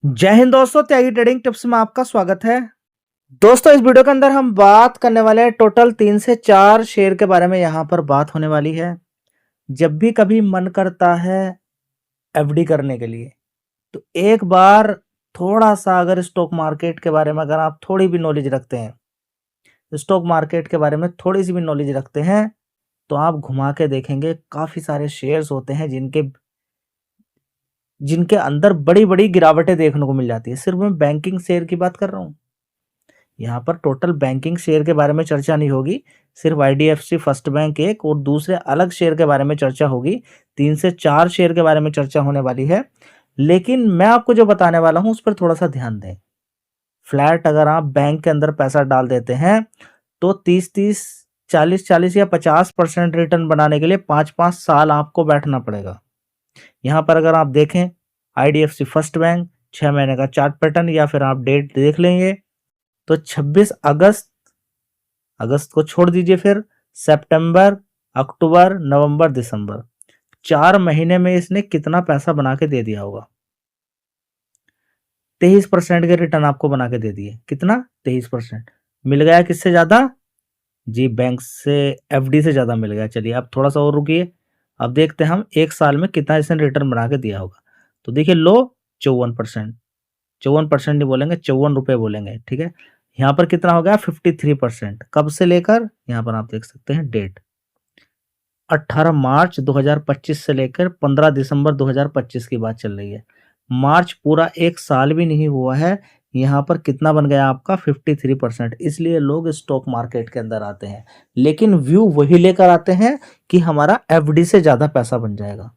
जय हिंद दोस्तों, त्यागी trading tips में आपका स्वागत है। दोस्तों, इस वीडियो के अंदर हम बात करने वाले हैं टोटल 3 से 4 शेयर के बारे में। यहाँ पर बात होने वाली है, जब भी कभी मन करता है एफडी करने के लिए, तो एक बार थोड़ा सा अगर स्टॉक मार्केट के बारे में अगर आप थोड़ी भी नॉलेज रखते हैं, स्टॉक मार्केट के बारे में थोड़ी सी भी नॉलेज रखते हैं, तो आप घुमा के देखेंगे काफ़ी सारे शेयर्स होते हैं जिनके जिनके अंदर बड़ी-बड़ी गिरावटें देखने को मिल जाती है। सिर्फ मैं बैंकिंग शेयर की बात कर रहा हूँ। यहाँ पर टोटल बैंकिंग शेयर के बारे में चर्चा नहीं होगी, सिर्फ आईडीएफसी फर्स्ट बैंक एक और दूसरे अलग शेयर के बारे में चर्चा होगी। 3 से 4 शेयर के बारे में चर्चा होने वाली है। लेकिन मैं आपको जो बताने वाला हूँ उस पर थोड़ा सा ध्यान दें। फ्लैट अगर आप बैंक के अंदर पैसा डाल देते हैं तो 30-30, 40-40 या 50% रिटर्न बनाने के लिए 5-5 साल आपको बैठना पड़ेगा। यहाँ पर अगर आप देखें आईडीएफसी फर्स्ट बैंक 6 महीने का चार्ट पैटर्न या फिर आप डेट देख लेंगे तो 26 अगस्त को छोड़ दीजिए, फिर सितंबर, अक्टूबर, नवंबर, दिसंबर 4 महीने में इसने कितना पैसा बना के दे दिया होगा। 23% के रिटर्न आपको बना के दे दिए। कितना? 23%। मिल गया किससे ज्यादा? जी, बैंक से, एफडी से ज्यादा मिल गया। चलिए अब थोड़ा सा और रुकिए, अब देखते हैं हम एक साल में कितना इसने रिटर्न बना के दिया होगा। तो देखिए लो 54%, 54% नहीं बोलेंगे, 54 रुपए बोलेंगे, ठीक है। यहाँ पर कितना हो गया? 53%। कब से लेकर, यहाँ पर आप देख सकते हैं डेट 18 मार्च 2025 से लेकर 15 दिसंबर 2025 की बात चल रही है। मार्च पूरा एक साल भी नहीं हुआ है, यहाँ पर कितना बन गया आपका? 53%। इसलिए लोग स्टॉक मार्केट के अंदर आते हैं, लेकिन व्यू वही लेकर आते हैं कि हमारा एफडी से ज्यादा पैसा बन जाएगा,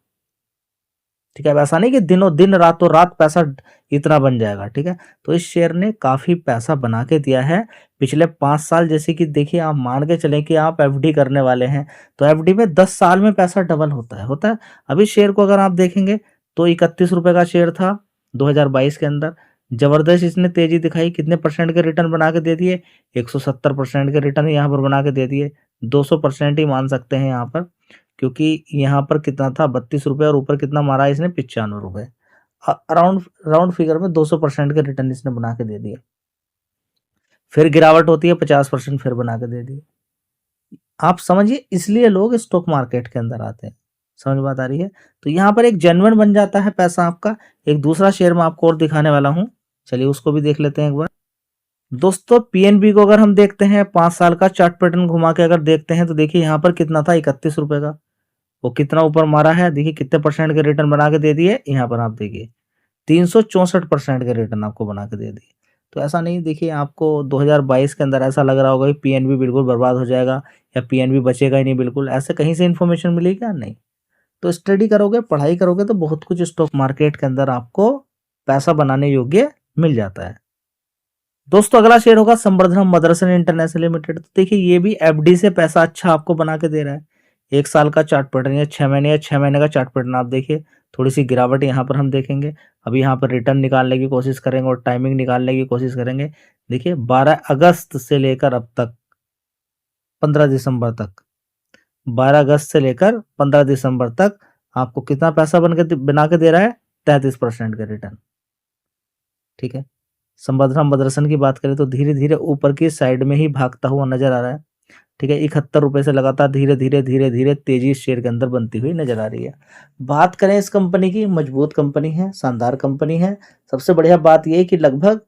ठीक है। ऐसा नहीं कि दिनों दिन रातों रात पैसा इतना बन जाएगा, ठीक है। तो इस शेयर ने काफी पैसा बना के दिया है पिछले 5 साल। जैसे कि देखिए, आप मान के चलें कि आप एफडी करने वाले हैं तो एफडी में 10 साल में पैसा डबल होता है। अभी शेयर को अगर आप देखेंगे तो 31 रुपए का शेयर था 2022 के अंदर। जबरदस्त इसने तेजी दिखाई, कितने परसेंट के रिटर्न बना के दे दिए? 170% के रिटर्न यहाँ पर बना के दे दिए। 200% ही मान सकते हैं यहाँ पर, क्योंकि यहाँ पर कितना था? 32 रुपए, और ऊपर कितना मारा इसने? 95 रुपए। अराउंड राउंड फिगर में 200% के रिटर्न इसने बना के दे दिए। फिर गिरावट होती है, 50% फिर बना के दे दिए। आप समझिए, इसलिए लोग स्टॉक मार्केट के अंदर आते हैं। समझ बात आ रही है? तो यहाँ पर एक जेन्युइन बन जाता है पैसा आपका। एक दूसरा शेयर मैं आपको और दिखाने वाला हूँ, चलिए उसको भी देख लेते हैं एक बार। दोस्तों, पीएनबी को अगर हम देखते हैं 5 साल का चार्ट पैटर्न घुमा के अगर देखते हैं तो देखिए यहाँ पर कितना था? 31 रुपए का। वो कितना ऊपर मारा है? देखिए कितने परसेंट के रिटर्न बना के दे दिए। यहाँ पर आप देखिए 364% के रिटर्न आपको बना के दे दिए। तो ऐसा नहीं, देखिए आपको 2022 के अंदर ऐसा लग रहा होगा कि पीएनबी बिल्कुल बर्बाद हो जाएगा या पीएनबी बचेगा ही नहीं, बिल्कुल ऐसे कहीं से इन्फॉर्मेशन मिलेगी क्या? नहीं। तो स्टडी करोगे, पढ़ाई करोगे तो बहुत कुछ स्टॉक मार्केट के अंदर आपको पैसा बनाने योग्य मिल जाता है। दोस्तों, अगला शेयर होगा संवर्धनम मदरसन इंटरनेशनल लिमिटेड। तो देखिए ये भी एफडी से पैसा अच्छा आपको बना के दे रहा है। एक साल का चार्ट पैटर्न या 6 महीने या 6 महीने का चार्ट पैटर्न आप देखिए, थोड़ी सी गिरावट यहाँ पर हम देखेंगे। अभी यहाँ पर रिटर्न निकालने की कोशिश करेंगे और टाइमिंग निकालने की कोशिश करेंगे। देखिए 12 अगस्त से लेकर अब तक 15 दिसंबर तक, 12 अगस्त से लेकर 15 दिसंबर तक आपको कितना पैसा बना के दे रहा है? 33% का रिटर्न, ठीक है। संवर्धना मदरसन की बात करें तो धीरे धीरे ऊपर की साइड में ही भागता हुआ नजर आ रहा है, ठीक है। 71 रुपए से लगातार धीरे धीरे धीरे धीरे तेजी इस शेयर के अंदर बनती हुई नजर आ रही है। बात करें इस कंपनी की, मजबूत कंपनी है, शानदार कंपनी है। सबसे बढ़िया बात यह है कि लगभग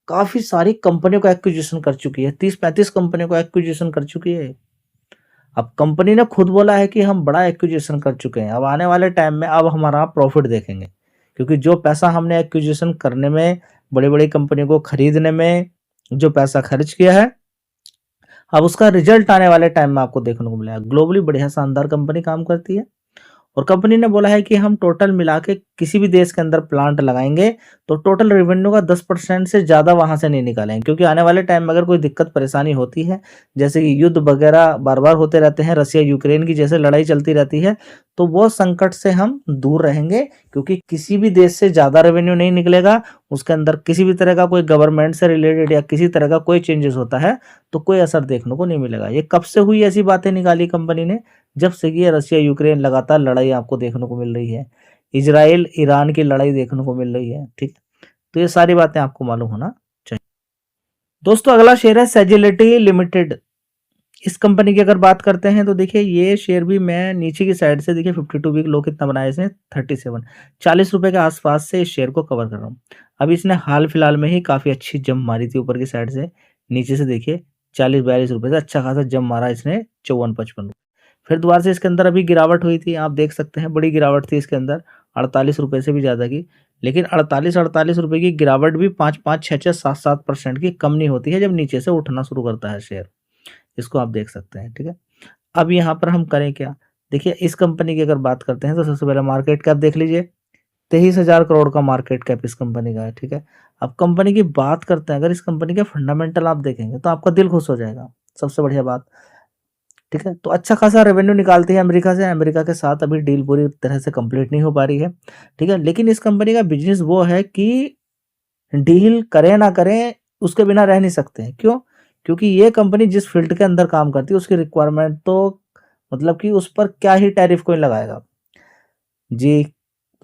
काफी सारी कंपनियों का एक्विजिशन कर चुकी है, 30-35 कंपनियों का एक्विजिशन कर चुकी है। अब कंपनी ने खुद बोला है कि हम बड़ा एक्विजिशन कर चुके हैं, अब आने वाले टाइम में अब हमारा प्रॉफिट देखेंगे, क्योंकि जो पैसा हमने एक्विजिशन करने में, बड़ी बड़ी कंपनियों को खरीदने में जो पैसा खर्च किया है, अब उसका रिजल्ट आने वाले टाइम में आपको देखने को मिलेगा। ग्लोबली बढ़िया शानदार कंपनी काम करती है और कंपनी ने बोला है कि हम टोटल मिला के किसी भी देश के अंदर प्लांट लगाएंगे तो टोटल रेवेन्यू का 10% से ज़्यादा वहां से नहीं निकालेंगे, क्योंकि आने वाले टाइम में अगर कोई दिक्कत परेशानी होती है, जैसे कि युद्ध वगैरह बार बार होते रहते हैं, रसिया यूक्रेन की जैसे लड़ाई चलती रहती है, तो वो संकट से हम दूर रहेंगे, क्योंकि किसी भी देश से ज़्यादा रेवेन्यू नहीं निकलेगा। उसके अंदर किसी भी तरह का कोई गवर्नमेंट से रिलेटेड या किसी तरह का कोई चेंजेस होता है तो कोई असर देखने को नहीं मिलेगा। ये कब से हुई ऐसी बातें निकाली कंपनी ने? जब से ये रसिया यूक्रेन लगातार लड़ाई आपको देखने को मिल रही है, इजराइल ईरान की लड़ाई देखने को मिल रही है, ठीक है। तो ये सारी बातें आपको मालूम होना चाहिए। दोस्तों अगला शेयर है सेजिलिटी लिमिटेड। इस कंपनी की अगर बात करते हैं तो देखिए ये शेयर भी मैं नीचे की साइड से देखिए 52 वीक लो कितना बनाया इसने 37 ₹40 के आसपास से इस शेयर को कवर कर रहा हूँ। अभी इसने हाल फिलहाल में ही काफ़ी अच्छी जंप मारी थी ऊपर की साइड से, नीचे से देखिए 40-42 रुपए से अच्छा खासा जंप मारा इसने 54-55। फिर दोबारा से इसके अंदर अभी गिरावट हुई थी, आप देख सकते हैं बड़ी गिरावट थी इसके अंदर 48 रुपए से भी ज़्यादा की। लेकिन 48 रुपए की गिरावट भी 5-5, 6-6, 7-7% की कम नहीं होती है जब नीचे से उठना शुरू करता है शेयर। इसको आप देख सकते हैं, ठीक है। अब यहाँ पर हम करें क्या? देखिए इस कंपनी की अगर बात करते हैं तो सबसे पहले मार्केट कैप देख लीजिए, 23,000 करोड़ का मार्केट कैप इस कंपनी का है, ठीक है। अब कंपनी की बात करते हैं, अगर इस कंपनी के फंडामेंटल आप देखेंगे तो आपका दिल खुश हो जाएगा, सबसे बढ़िया बात, ठीक है। तो अच्छा खासा रेवेन्यू निकालती है अमेरिका से, अमेरिका के साथ अभी डील पूरी तरह से कंप्लीट नहीं हो पा रही है, ठीक है। लेकिन इस कंपनी का बिज़नेस वो है कि डील करें ना करें, उसके बिना रह नहीं सकते हैं। क्यों? क्योंकि ये कंपनी जिस फ़ील्ड के अंदर काम करती है, उसकी रिक्वायरमेंट तो मतलब कि उस पर क्या ही टैरिफ कोई लगाएगा। जी,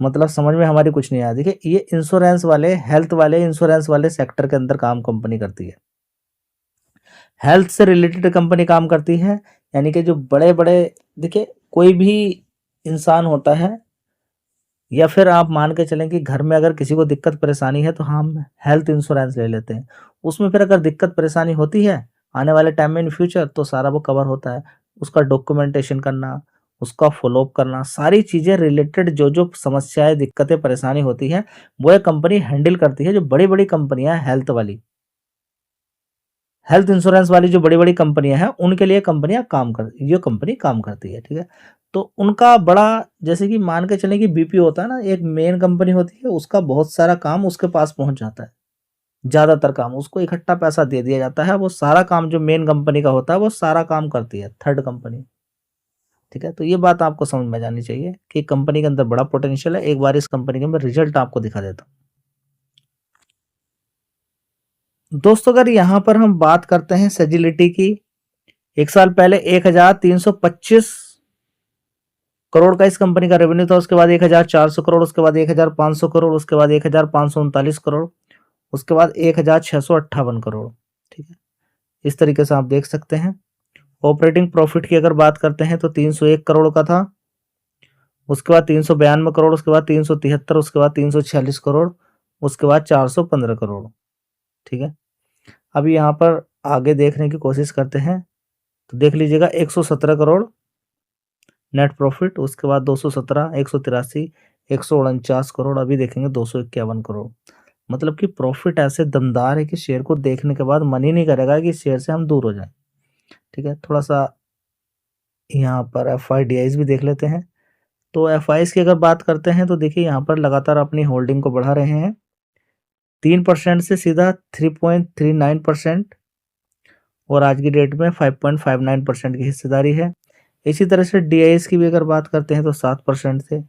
मतलब समझ में हमारी कुछ नहीं आया। देखिए, ये इंश्योरेंस वाले, हेल्थ वाले, इंश्योरेंस वाले सेक्टर के अंदर काम कंपनी करती है। हेल्थ से रिलेटेड कंपनी काम करती है, यानी कि जो बड़े-बड़े देखिए, कोई भी इंसान होता है या फिर आप मान के चलें कि घर में अगर किसी को दिक्कत परेशानी है तो हम हेल्थ इंश्योरेंस ले लेते हैं। उसमें फिर अगर दिक्कत परेशानी होती है आने वाले टाइम में इन फ्यूचर तो सारा वो कवर होता है। उसका डॉक्यूमेंटेशन करना, उसका फ़ॉलो-अप करना, सारी चीज़ें रिलेटेड जो-जो समस्याएँ, दिक्कतें, परेशानी होती हैं, वो ये कंपनी हैंडल करती है। जो बड़ी-बड़ी कंपनियाँ हैं हेल्थ वाली, हेल्थ इंश्योरेंस वाली जो बड़ी-बड़ी कंपनियाँ हैं, उनके लिए कंपनियाँ काम कर ये कंपनी काम करती है, ठीक है? तो उनका बड़ा जैसे कि मान के चलें कि बीपीओ होता है ना, एक मेन कंपनी होती है, उसका बहुत सारा काम उसके पास पहुँच जाता है। ज़्यादातर काम उसको इकट्ठा पैसा दे दिया जाता है, वो सारा काम जो मेन कंपनी का होता है, वो सारा काम करती है थर्ड कंपनी, ठीक है? तो ये बात आपको समझ में आ जानी चाहिए कि कंपनी के अंदर बड़ा पोटेंशियल है। एक बार इस कंपनी के मैं रिज़ल्ट आपको दिखा देता हूँ। दोस्तों अगर यहाँ पर हम बात करते हैं सेजिलिटी की, 1 साल पहले 1325 करोड़ का इस कंपनी का रेवेन्यू था, उसके बाद 1400 करोड़, उसके बाद 1500 करोड़, उसके बाद 1539 करोड़, उसके बाद 1658 करोड़, ठीक है। इस तरीके से आप देख सकते हैं। ऑपरेटिंग प्रॉफिट की अगर बात करते हैं तो 301 करोड़ का था, उसके बाद 392 करोड़, उसके बाद 373, उसके बाद 346 करोड़, उसके बाद 415 करोड़, ठीक है। अभी यहाँ पर आगे देखने की कोशिश करते हैं तो देख लीजिएगा 117 करोड़ नेट प्रॉफिट, उसके बाद 217, 183, 149 करोड़, अभी देखेंगे 251 करोड़। मतलब कि प्रॉफिट ऐसे दमदार है कि शेयर को देखने के बाद मन ही नहीं करेगा कि शेयर से हम दूर हो जाएं, ठीक है। थोड़ा सा यहाँ पर एफआईडीआईज भी देख लेते हैं। तो एफआईज की अगर बात करते हैं तो देखिए यहाँ पर लगातार अपनी होल्डिंग को बढ़ा रहे हैं, 3% से सीधा 3.39% और आज की डेट में 5.59% की हिस्सेदारी है। इसी तरह से डीआईएस की भी अगर बात करते हैं तो 7% थे,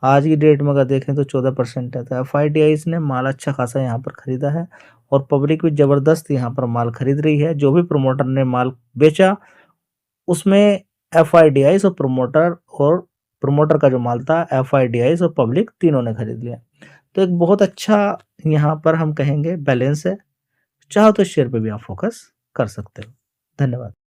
आज की डेट में अगर देखें तो 14% है। तो एफआईडीआईस ने माल अच्छा खासा यहाँ पर खरीदा है और पब्लिक भी ज़बरदस्त यहाँ पर माल खरीद रही है। जो भी प्रमोटर ने माल बेचा उसमें एफआईडीआईस और प्रमोटर का जो माल था एफआईडीआईस और पब्लिक तीनों ने खरीद लिया। तो एक बहुत अच्छा यहाँ पर हम कहेंगे बैलेंस है। चाहो तो इस शेयर पे भी आप फोकस कर सकते हो। धन्यवाद।